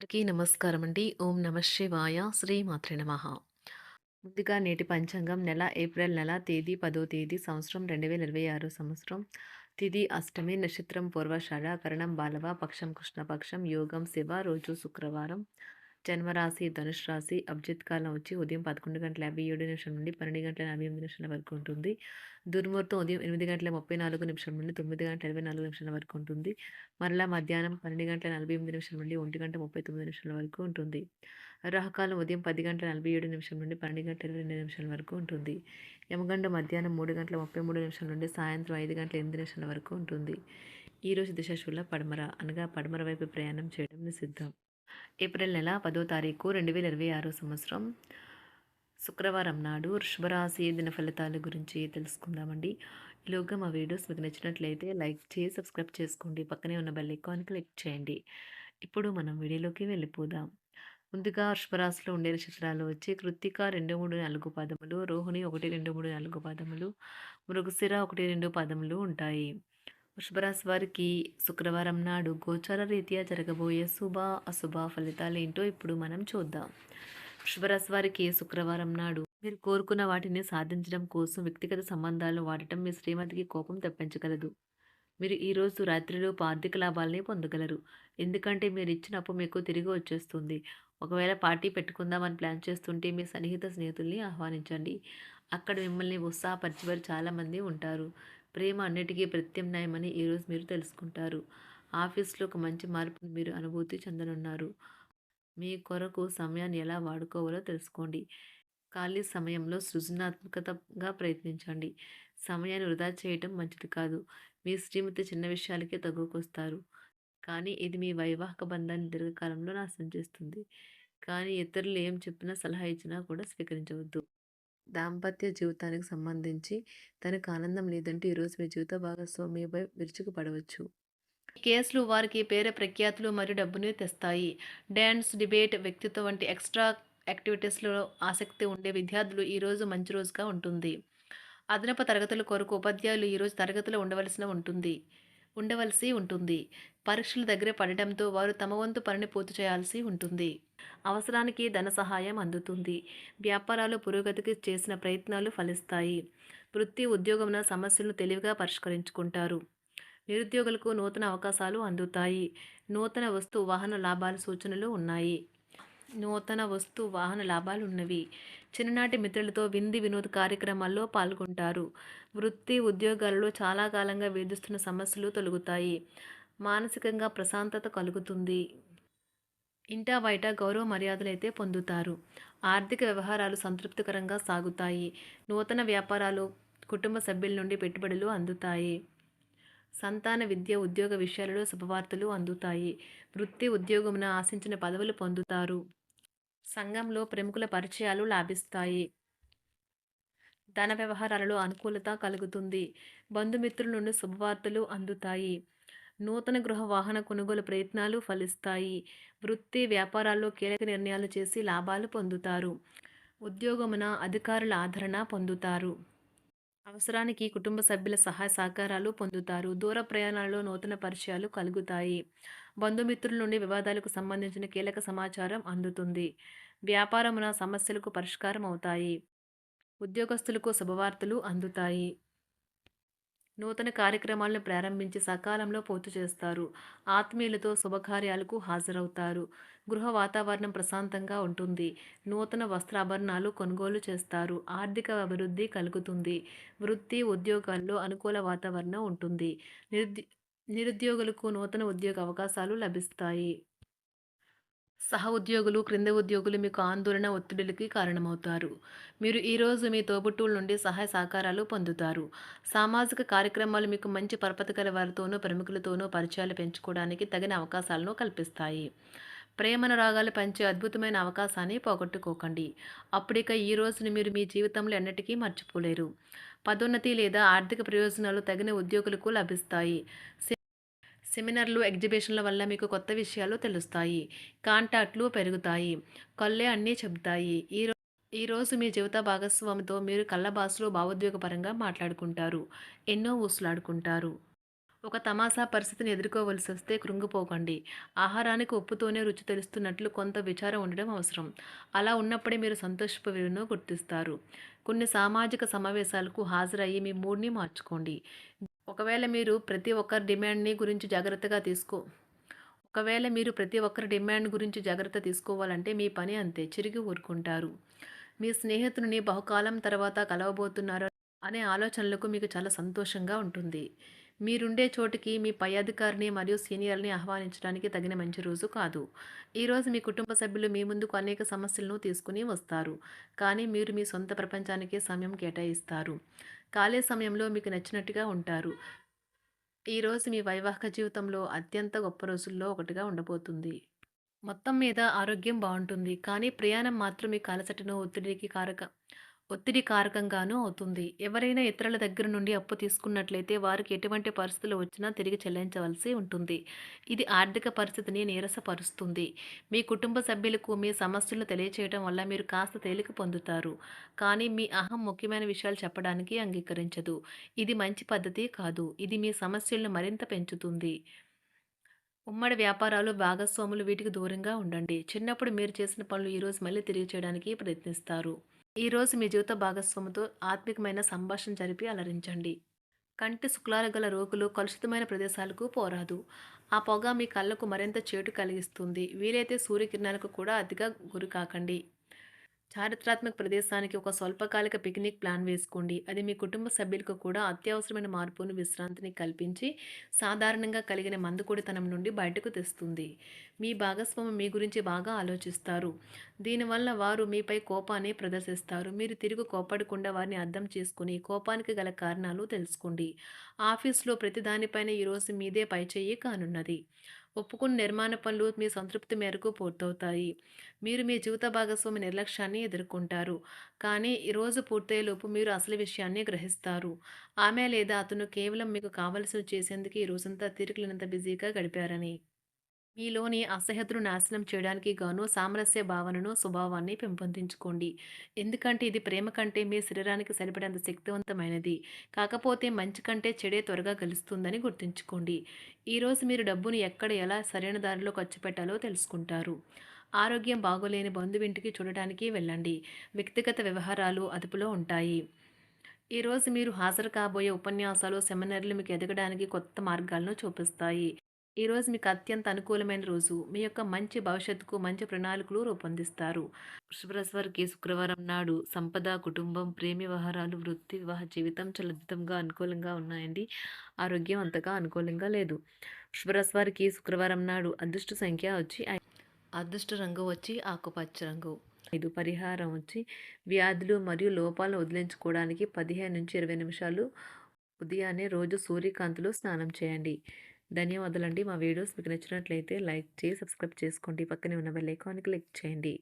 అందరికీ నమస్కారం అండి. ఓం నమ శివాయ. శ్రీమాత్రే నమః. ముందుగా నేటి పంచాంగం నెల ఏప్రిల్ నెల తేదీ 10వ తేదీ సంవత్సరం 2026 సంవత్సరం. తిథి అష్టమి, నక్షత్రం పూర్వాషాఢ, కరణం బాలవ, పక్షం కృష్ణపక్షం, యోగం శివ, రోజు శుక్రవారం. జన్మరాశి ధనుష్ రాశి. అభిజిత్ కాలం వచ్చి ఉదయం 11:57 నుండి 12:48 వరకు ఉంటుంది. దుర్ముహూర్తం ఉదయం 8:34 నుండి 9:24 వరకు ఉంటుంది. మరలా మధ్యాహ్నం 12:48 నుండి 1:39 వరకు ఉంటుంది. రాహుకాలం ఉదయం 10:47 నుండి 12:22 వరకు ఉంటుంది. యమగండ మధ్యాహ్నం 3:33 నుండి సాయంత్రం 5:08 వరకు ఉంటుంది. ఈరోజు దిశాశూల పడమర అనగా పడమర వైపు ప్రయాణం చేయడం నిషిద్ధం. ఏప్రిల్ నెల 10వ తారీఖు 2026 సంవత్సరం శుక్రవారం నాడు వృషభరాశి దిన ఫలితాల గురించి తెలుసుకుందామండి. ఈలోగా మా వీడియోస్ మీకు నచ్చినట్లయితే లైక్ చేసి సబ్స్క్రైబ్ చేసుకోండి. పక్కనే ఉన్న బెల్ ఐకాన్ క్లిక్ చేయండి. ఇప్పుడు మనం వీడియోలోకి వెళ్ళిపోదాం. ముందుగా వృషభరాశిలో ఉండే నక్షత్రాలు వచ్చి కృత్తిక 2, 3, 4 పాదములు, రోహిణి 1, 2, 3, 4 పాదములు, మృగశిర 1, 2 పాదములు ఉంటాయి. వృషభరాశి వారికి శుక్రవారం నాడు గోచార రీత్యా జరగబోయే శుభ అశుభ ఫలితాలు ఏంటో ఇప్పుడు మనం చూద్దాం. వృషభరాశి వారికి శుక్రవారం నాడు మీరు కోరుకున్న వాటిని సాధించడం కోసం వ్యక్తిగత సంబంధాలను వాడటం మీ శ్రీమతికి కోపం తెప్పించగలదు. మీరు ఈరోజు రాత్రిలోపు ఆర్థిక లాభాలని పొందగలరు. ఎందుకంటే మీరు ఇచ్చిన అప్పు మీకు తిరిగి వచ్చేస్తుంది. ఒకవేళ పార్టీ పెట్టుకుందామని ప్లాన్ చేస్తుంటే మీ సన్నిహిత స్నేహితుల్ని ఆహ్వానించండి. అక్కడ మిమ్మల్ని ఉత్సాహపరిచేవారు చాలామంది ఉంటారు. ప్రేమ అన్నిటికీ ప్రత్యామ్నాయమని ఈరోజు మీరు తెలుసుకుంటారు. ఆఫీస్లో ఒక మంచి మార్పును మీరు అనుభూతి చెందనున్నారు. మీ కొరకు సమయాన్ని ఎలా వాడుకోవాలో తెలుసుకోండి. ఖాళీ సమయంలో సృజనాత్మకతగా ప్రయత్నించండి. సమయాన్ని వృధా చేయటం మంచిది కాదు. మీ శ్రీమతి చిన్న విషయాలకే తగువకొస్తారు. కానీ ఇది మీ వైవాహిక బంధాన్ని దీర్ఘకాలంలో నాశనం చేస్తుంది. కానీ ఇతరులు ఏం చెప్పినా సలహా ఇచ్చినా కూడా స్వీకరించవద్దు. దాంపత్య జీవితానికి సంబంధించి తనకు ఆనందం లేదంటే ఈరోజు మీ జీవిత భాగస్వామిపై విరుచుకుపడవచ్చు. ఈ కేసులు వారికి పేరు ప్రఖ్యాతులు మరియు డబ్బుని తెస్తాయి. డ్యాన్స్, డిబేట్, వ్యక్తిత్వం వంటి ఎక్స్ట్రా యాక్టివిటీస్లో ఆసక్తి ఉండే విద్యార్థులు ఈరోజు మంచి రోజుగా ఉంటుంది. అదనపు తరగతుల కొరకు ఉపాధ్యాయులు ఈరోజు తరగతిలో ఉండవలసి ఉంటుంది. పరీక్షలు దగ్గర పడటంతో వారు తమ వంతు పనిని పూర్తి చేయాల్సి ఉంటుంది. అవసరానికి ధన సహాయం అందుతుంది. వ్యాపారాలు పురోగతికి చేసిన ప్రయత్నాలు ఫలిస్తాయి. వృత్తి ఉద్యోగమున సమస్యలను తెలివిగా పరిష్కరించుకుంటారు. నిరుద్యోగులకు నూతన అవకాశాలు అందుతాయి. నూతన వస్తు వాహన లాభాల సూచనలు ఉన్నాయి. ఉన్నవి. చిన్ననాటి మిత్రులతో విందు వినోద కార్యక్రమాల్లో పాల్గొంటారు. వృత్తి ఉద్యోగాలలో చాలా కాలంగా వేధిస్తున్న సమస్యలు తొలగుతాయి. మానసికంగా ప్రశాంతత కలుగుతుంది. ఇంటా బయట గౌరవ మర్యాదలైతే పొందుతారు. ఆర్థిక వ్యవహారాలు సంతృప్తికరంగా సాగుతాయి. నూతన వ్యాపారాలు, కుటుంబ సభ్యుల నుండి పెట్టుబడులు అందుతాయి. సంతాన విద్య, ఉద్యోగ విషయాలలో శుభవార్తలు అందుతాయి. వృత్తి ఉద్యోగమున ఆశించిన పదవులు పొందుతారు. సంఘంలో ప్రముఖుల పరిచయాలు లాభిస్తాయి. ధన వ్యవహారాలలో అనుకూలత కలుగుతుంది. బంధుమిత్రుల నుండి శుభవార్తలు అందుతాయి. నూతన గృహ వాహన కొనుగోలు ప్రయత్నాలు ఫలిస్తాయి. వృత్తి వ్యాపారాల్లో కీలక నిర్ణయాలు చేసి లాభాలు పొందుతారు. ఉద్యోగమున అధికారుల ఆదరణ పొందుతారు. అవసరానికి కుటుంబ సభ్యుల సహాయ సహకారాలు పొందుతారు. దూర ప్రయాణాలలో నూతన పరిచయాలు కలుగుతాయి. బంధుమిత్రుల నుండి వివాదాలకు సంబంధించిన కీలక సమాచారం అందుతుంది. వ్యాపారమున సమస్యలకు పరిష్కారం అవుతాయి. ఉద్యోగస్తులకు శుభవార్తలు అందుతాయి. నూతన కార్యక్రమాలను ప్రారంభించి సకాలంలో పూర్తి చేస్తారు. ఆత్మీయులతో శుభకార్యాలకు హాజరవుతారు. గృహ వాతావరణం ప్రశాంతంగా ఉంటుంది. నూతన వస్త్రాభరణాలు కొనుగోలు చేస్తారు. ఆర్థిక అభివృద్ధి కలుగుతుంది. వృత్తి ఉద్యోగాల్లో అనుకూల వాతావరణం ఉంటుంది. నిరుద్యోగులకు నూతన ఉద్యోగ అవకాశాలు లభిస్తాయి. సహ ఉద్యోగులు, క్రింద ఉద్యోగులు మీకు ఆందోళన, ఒత్తిడులకి కారణమవుతారు. మీరు ఈరోజు మీ తోబుట్టువుల నుండి సహాయ సహకారాలు పొందుతారు. సామాజిక కార్యక్రమాలు మీకు మంచి పరపతి గల వారితోనూ, ప్రముఖులతోనూ పరిచయాలు పెంచుకోవడానికి తగిన అవకాశాలను కల్పిస్తాయి. ప్రేమనురాగాలు పంచే అద్భుతమైన అవకాశాన్ని పోగొట్టుకోకండి. అప్పుడిక ఈ రోజుని మీరు మీ జీవితంలో ఎన్నటికీ మర్చిపోలేరు. పదోన్నతి లేదా ఆర్థిక ప్రయోజనాలు తగిన ఉద్యోగులకు లభిస్తాయి. సెమినార్లు, ఎగ్జిబిషన్ల వల్ల మీకు కొత్త విషయాలు తెలుస్తాయి. కాంటాక్ట్లు పెరుగుతాయి. కళ్ళే అన్నీ చెబుతాయి. ఈరోజు మీ జీవిత భాగస్వామితో మీరు కళ్ళ భాషలో భావోద్వేగపరంగా మాట్లాడుకుంటారు. ఎన్నో ఊసులాడుకుంటారు. ఒక తమాషా పరిస్థితిని ఎదుర్కోవలసొస్తే కృంగిపోకండి. ఆహారానికి ఉప్పుతోనే రుచి తెలుస్తున్నట్లు కొంత విచారం ఉండడం అవసరం. అలా ఉన్నప్పుడే మీరు సంతోషపు విలువను గుర్తిస్తారు. కొన్ని సామాజిక సమావేశాలకు హాజరయ్యి మీ మూడ్‌ని మార్చుకోండి. ఒకవేళ మీరు ప్రతి ఒక్కరి డిమాండ్‌ని గురించి జాగ్రత్తగా తీసుకో ఒకవేళ మీరు ప్రతి ఒక్కరి డిమాండ్ గురించి జాగ్రత్త తీసుకోవాలంటే మీ పని అంతే. చిరిగి ఊరుకుంటారు. మీ స్నేహితుడిని బహుకాలం తర్వాత కలవబోతున్నారు అనే ఆలోచనలకు మీకు చాలా సంతోషంగా ఉంటుంది. మీరుండే చోటికి మీ పై అధికారిని మరియు సీనియర్‌ని ఆహ్వానించడానికి తగిన మంచి రోజు కాదు. ఈరోజు మీ కుటుంబ సభ్యులు మీ ముందుకు అనేక సమస్యలను తీసుకొని వస్తారు. కానీ మీరు మీ సొంత ప్రపంచానికే సమయం కేటాయిస్తారు. ఖాళీ సమయంలో మీకు నచ్చినట్టుగా ఉంటారు. ఈరోజు మీ వైవాహిక జీవితంలో అత్యంత గొప్ప రోజుల్లో ఒకటిగా ఉండబోతుంది. మొత్తం మీద ఆరోగ్యం బావుంటుంది. కానీ ప్రయాణం మాత్రం మీకు అలసటను, ఒత్తిడి కారకంగానూ అవుతుంది. ఎవరైనా ఇతరుల దగ్గర నుండి అప్పు తీసుకున్నట్లయితే వారికి ఎటువంటి పరిస్థితులు వచ్చినా తిరిగి చెల్లించవలసి ఉంటుంది. ఇది ఆర్థిక పరిస్థితిని నీరసపరుస్తుంది. మీ కుటుంబ సభ్యులకు మీ సమస్యలను తెలియచేయడం వల్ల మీరు కాస్త తేలిక పొందుతారు. కానీ మీ అహం ముఖ్యమైన విషయాలు చెప్పడానికి అంగీకరించదు. ఇది మంచి పద్ధతి కాదు. ఇది మీ సమస్యలను మరింత పెంచుతుంది. ఉమ్మడి వ్యాపారాలు, భాగస్వాములు వీటికి దూరంగా ఉండండి. చిన్నప్పుడు మీరు చేసిన పనులు ఈరోజు మళ్ళీ తిరిగి చేయడానికి ప్రయత్నిస్తారు. ఈరోజు మీ జీవిత భాగస్వామితో ఆత్మికమైన సంభాషణ జరిపి అలరించండి. కంటి శుక్లాలు గల రోగులు కలుషితమైన ప్రదేశాలకు పోరాదు. ఆ పొగ మీ కళ్ళకు మరింత చేటు కలిగిస్తుంది. వీలైతే సూర్యకిరణాలకు కూడా అతిగా గురికాకండి. చారిత్రాత్మక ప్రదేశానికి ఒక స్వల్పకాలిక పిక్నిక్ ప్లాన్ వేసుకోండి. అది మీ కుటుంబ సభ్యులకు కూడా అత్యవసరమైన మార్పును, విశ్రాంతిని కల్పించి సాధారణంగా కలిగిన మందుకొడితనం నుండి బయటకు తెస్తుంది. మీ భాగస్వామి మీ గురించి బాగా ఆలోచిస్తారు. దీనివల్ల వారు మీపై కోపాన్ని ప్రదర్శిస్తారు. మీరు తిరిగి కోపడకుండా వారిని అర్థం చేసుకుని కోపానికి గల కారణాలు తెలుసుకోండి. ఆఫీస్లో ప్రతి దానిపైన ఈరోజు మీదే పైచేయి కానున్నది. ఒప్పుకున్న నిర్మాణ పనులు మీ సంతృప్తి మేరకు పూర్తవుతాయి. మీరు మీ జీవిత భాగస్వామి నిర్లక్ష్యాన్ని ఎదుర్కొంటారు. కానీ ఈ రోజు పూర్తయ్యేలోపు మీరు అసలు విషయాన్ని గ్రహిస్తారు. ఆమె లేదా అతను కేవలం మీకు కావలసినవి చేసేందుకు ఈ రోజంతా తీరికలేనంత బిజీగా గడిపారని. మీలోని అసహ్యతను నాశనం చేయడానికి గాను సామరస్య భావనను, స్వభావాన్ని పెంపొందించుకోండి. ఎందుకంటే ఇది ప్రేమ కంటే మీ శరీరానికి సరిపడేంత శక్తివంతమైనది. కాకపోతే మంచి కంటే చెడే త్వరగా గెలుస్తుందని గుర్తుంచుకోండి. ఈరోజు మీరు డబ్బును ఎక్కడ ఎలా సరైన దారిలో ఖర్చు పెట్టాలో తెలుసుకుంటారు. ఆరోగ్యం బాగోలేని బంధువింటికి చూడటానికి వెళ్ళండి. వ్యక్తిగత వ్యవహారాలు అదుపులో ఉంటాయి. ఈరోజు మీరు హాజరు కాబోయే ఉపన్యాసాలు, సెమినార్లు మీకు ఎదగడానికి కొత్త మార్గాలను చూపిస్తాయి. ఈరోజు మీకు అత్యంత అనుకూలమైన రోజు. మీ యొక్క మంచి భవిష్యత్తుకు మంచి ప్రణాళికలు రూపొందిస్తారు. వృషభరాశి వారికి శుక్రవారం నాడు సంపద, కుటుంబం, ప్రేమ వ్యవహారాలు, వృత్తి, వివాహ జీవితం చాలా అద్భుతంగా అనుకూలంగా ఉన్నాయండి. ఆరోగ్యం అంతగా అనుకూలంగా లేదు. వృషభరాశి వారికి శుక్రవారం నాడు అదృష్ట సంఖ్య వచ్చి అదృష్ట రంగు వచ్చి ఆకుపచ్చ రంగు. ఇది పరిహారం వచ్చి వ్యాధులు మరియు లోపాలను వదిలించుకోవడానికి 15-20 నిమిషాలు ఉదయాన్నే రోజు సూర్యకాంతిలో స్నానం చేయండి. ధన్యవాదాలండి. మా వీడియోస్ మీకు నచ్చినట్లయితే లైక్ చేసి సబ్స్క్రైబ్ చేసుకోండి. పక్కనే ఉన్న బెల్ ఐకాన్ క్లిక్ చేయండి.